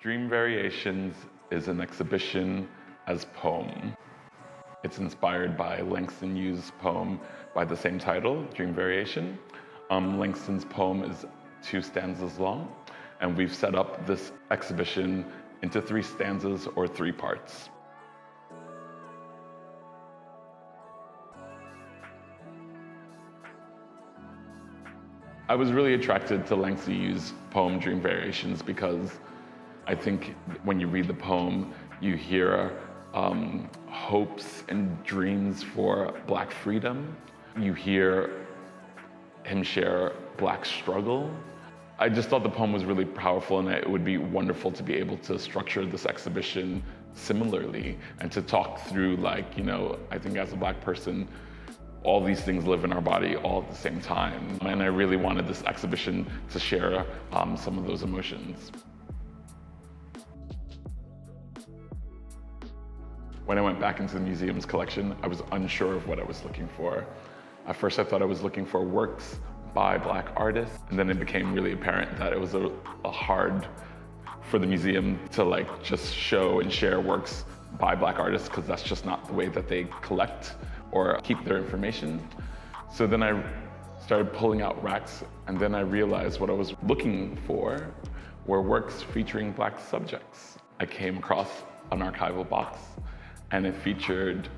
Dream Variations is an exhibition as poem. It's inspired by Langston Hughes' poem by the same title, Dream Variation. Langston's poem is 2 stanzas long, and we've set up this exhibition into 3 stanzas or 3 parts. I was really attracted to Langston Hughes' poem Dream Variations because I think when you read the poem, you hear hopes and dreams for Black freedom. You hear him share Black struggle. I just thought the poem was really powerful, and it would be wonderful to be able to structure this exhibition similarly and to talk through, like, you know, I think as a Black person, all these things live in our body all at the same time. And I really wanted this exhibition to share some of those emotions. When I went back into the museum's collection, I was unsure of what I was looking for. At first I thought I was looking for works by Black artists, and then it became really apparent that it was a hard for the museum to like just show and share works by Black artists, because that's just not the way that they collect or keep their information. So then I started pulling out racks, and then I realized what I was looking for were works featuring Black subjects. I came across an archival box, and it featured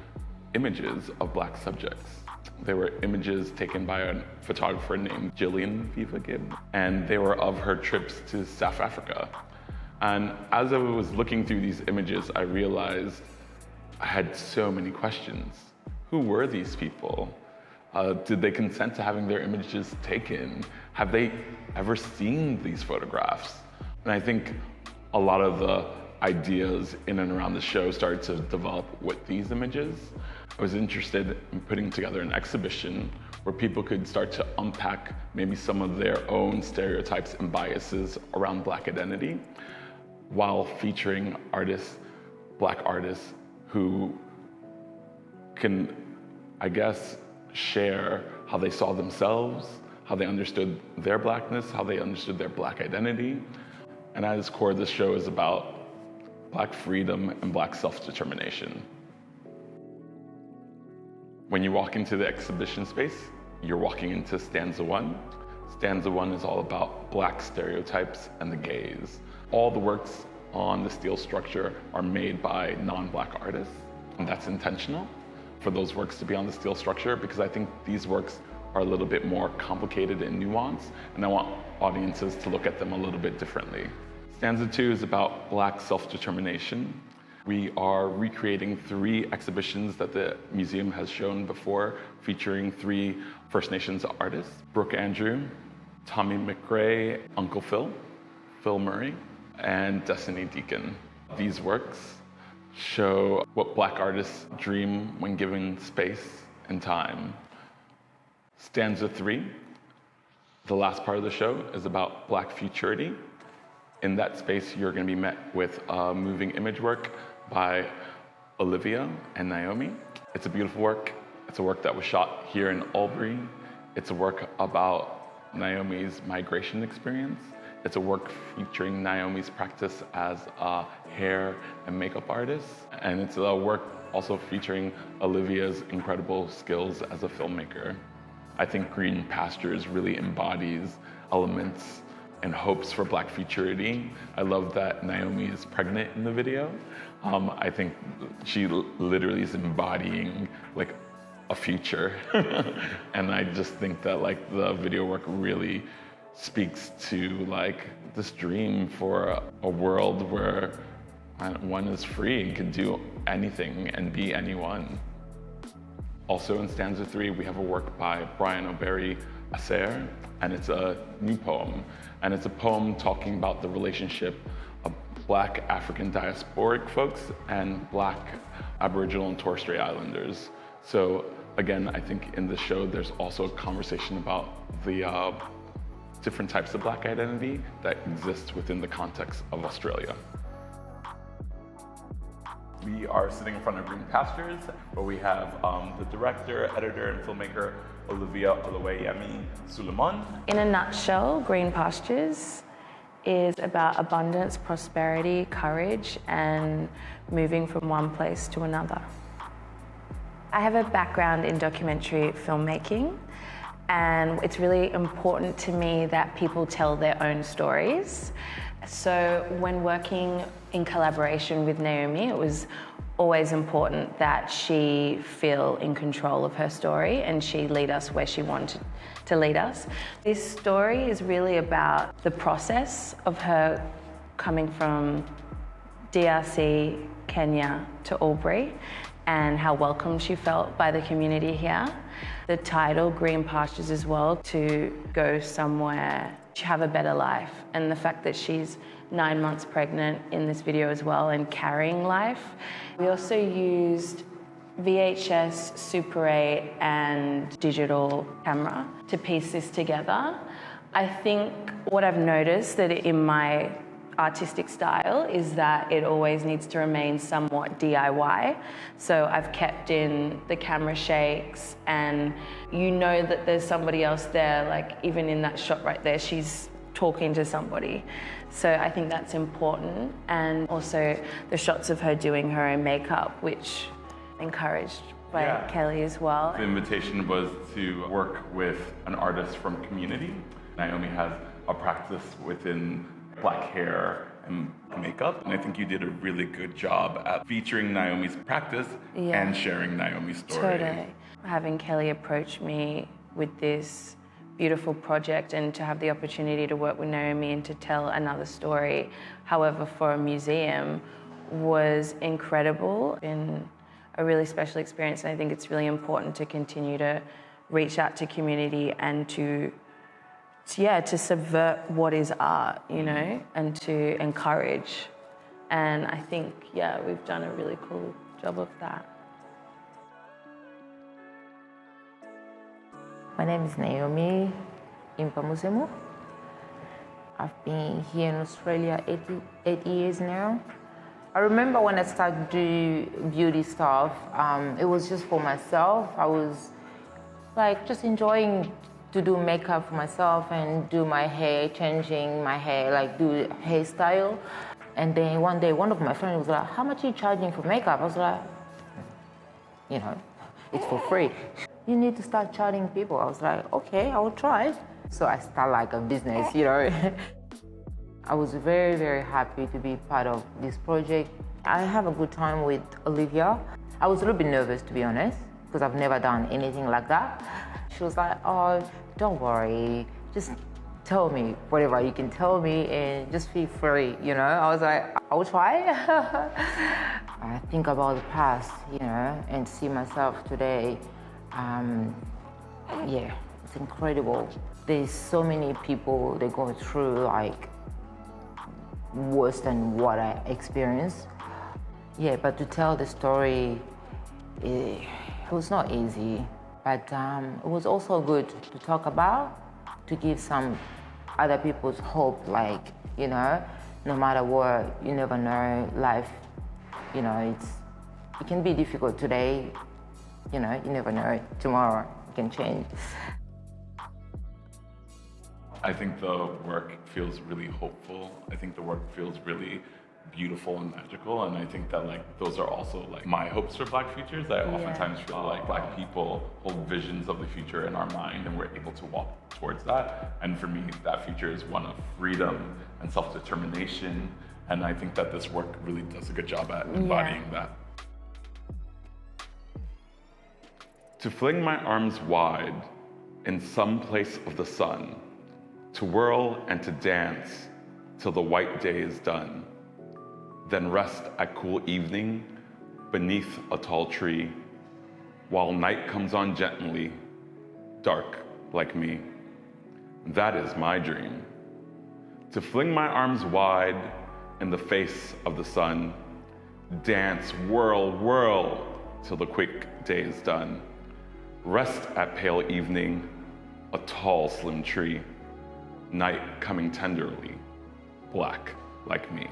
images of Black subjects. They were images taken by a photographer named Gillian Viva Gibb, and they were of her trips to South Africa. And as I was looking through these images, I realized I had so many questions. Who were these people? Did they consent to having their images taken? Have they ever seen these photographs? And I think a lot of the ideas in and around the show started to develop with these images. I was interested in putting together an exhibition where people could start to unpack maybe some of their own stereotypes and biases around Black identity, while featuring artists, Black artists, who can, I guess, share how they saw themselves, how they understood their Blackness, how they understood their Black identity. And at its core, this show is about Black freedom and Black self-determination. When you walk into the exhibition space, you're walking into stanza 1. Stanza 1 is all about Black stereotypes and the gaze. All the works on the steel structure are made by non-Black artists, and that's intentional for those works to be on the steel structure, because I think these works are a little bit more complicated and nuanced, and I want audiences to look at them a little bit differently. Stanza 2 is about Black self-determination. We are recreating 3 exhibitions that the museum has shown before, featuring 3 First Nations artists: Brooke Andrew, Tommy McRae, Uncle Phil, Phil Murray, and Destiny Deacon. These works show what Black artists dream when given space and time. Stanza 3, the last part of the show, is about Black futurity. In that space, you're going to be met with a moving image work by Olivia and Naomi. It's a beautiful work. It's a work that was shot here in Albury. It's a work about Naomi's migration experience. It's a work featuring Naomi's practice as a hair and makeup artist. And it's a work also featuring Olivia's incredible skills as a filmmaker. I think Green Pastures really embodies elements and hopes for Black futurity. I love that Naomi is pregnant in the video. I think she literally is embodying like a future. And I just think that like the video work really speaks to like this dream for a world where one is free and can do anything and be anyone. Also in stanza 3, we have a work by Brian O'Berry Acer, and it's a new poem. And it's a poem talking about the relationship of Black African diasporic folks and Black Aboriginal and Torres Strait Islanders. So again, I think in the show, there's also a conversation about the different types of Black identity that exist within the context of Australia. We are sitting in front of Green Pastures, where we have the director, editor, and filmmaker, Olivia Oluwayemi Suleimon. In a nutshell, Green Pastures is about abundance, prosperity, courage, and moving from one place to another. I have a background in documentary filmmaking, and it's really important to me that people tell their own stories. So when working in collaboration with Naomi, it was always important that she feel in control of her story and she lead us where she wanted to lead us. This story is really about the process of her coming from DRC, Kenya to Albury, and how welcome she felt by the community here. The title, Green Pastures, as well, to go somewhere to have a better life, and the fact that she's 9 months pregnant in this video as well and carrying life. We also used VHS, Super 8 and digital camera to piece this together. I think what I've noticed that in my artistic style is that it always needs to remain somewhat DIY. So I've kept in the camera shakes, and you know that there's somebody else there, like even in that shot right there, she's talking to somebody. So I think that's important. And also the shots of her doing her own makeup, which encouraged by Kelly as well. The invitation was to work with an artist from community. Naomi has a practice within black hair and makeup, and I think you did a really good job at featuring Naomi's practice and sharing Naomi's story. Totally. Having Kelly approach me with this beautiful project and to have the opportunity to work with Naomi and to tell another story, however, for a museum, was incredible and a really special experience. And I think it's really important to continue to reach out to community and to subvert what is art, you know, and to encourage. And I think, we've done a really cool job of that. My name is Naomi Impa Musemu. I've been here in Australia 8 years now. I remember when I started doing beauty stuff, it was just for myself. I was like just enjoying to do makeup for myself and do my hair, changing my hair, like do hairstyle. And then one day, one of my friends was like, "How much are you charging for makeup?" I was like, you know, it's for free. You need to start charging people. I was like, okay, I will try. So I started like a business, you know. I was very, very happy to be part of this project. I have a good time with Olivia. I was a little bit nervous, to be honest, because I've never done anything like that. She was like, "Oh, don't worry, just tell me whatever you can tell me and just feel free, you know." I was like, I will try. I think about the past, you know, and see myself today. It's incredible. There's so many people that go through like worse than what I experienced. But to tell the story, it was not easy. But it was also good to talk about, to give some other people's hope, like, you know, no matter what, you never know, life, you know, it can be difficult today, you know, you never know, tomorrow it can change. I think the work feels really hopeful. I think the work feels really beautiful and magical, and I think that like those are also like my hopes for Black futures. I oftentimes feel like Black people hold visions of the future in our mind and we're able to walk towards that. And for me, that future is one of freedom and self-determination, and I think that this work really does a good job at embodying that. To fling my arms wide in some place of the sun, to whirl and to dance till the white day is done, then rest at cool evening beneath a tall tree, while night comes on gently, dark like me. That is my dream. To fling my arms wide in the face of the sun, dance, whirl, whirl, till the quick day is done. Rest at pale evening, a tall, slim tree, night coming tenderly, black like me.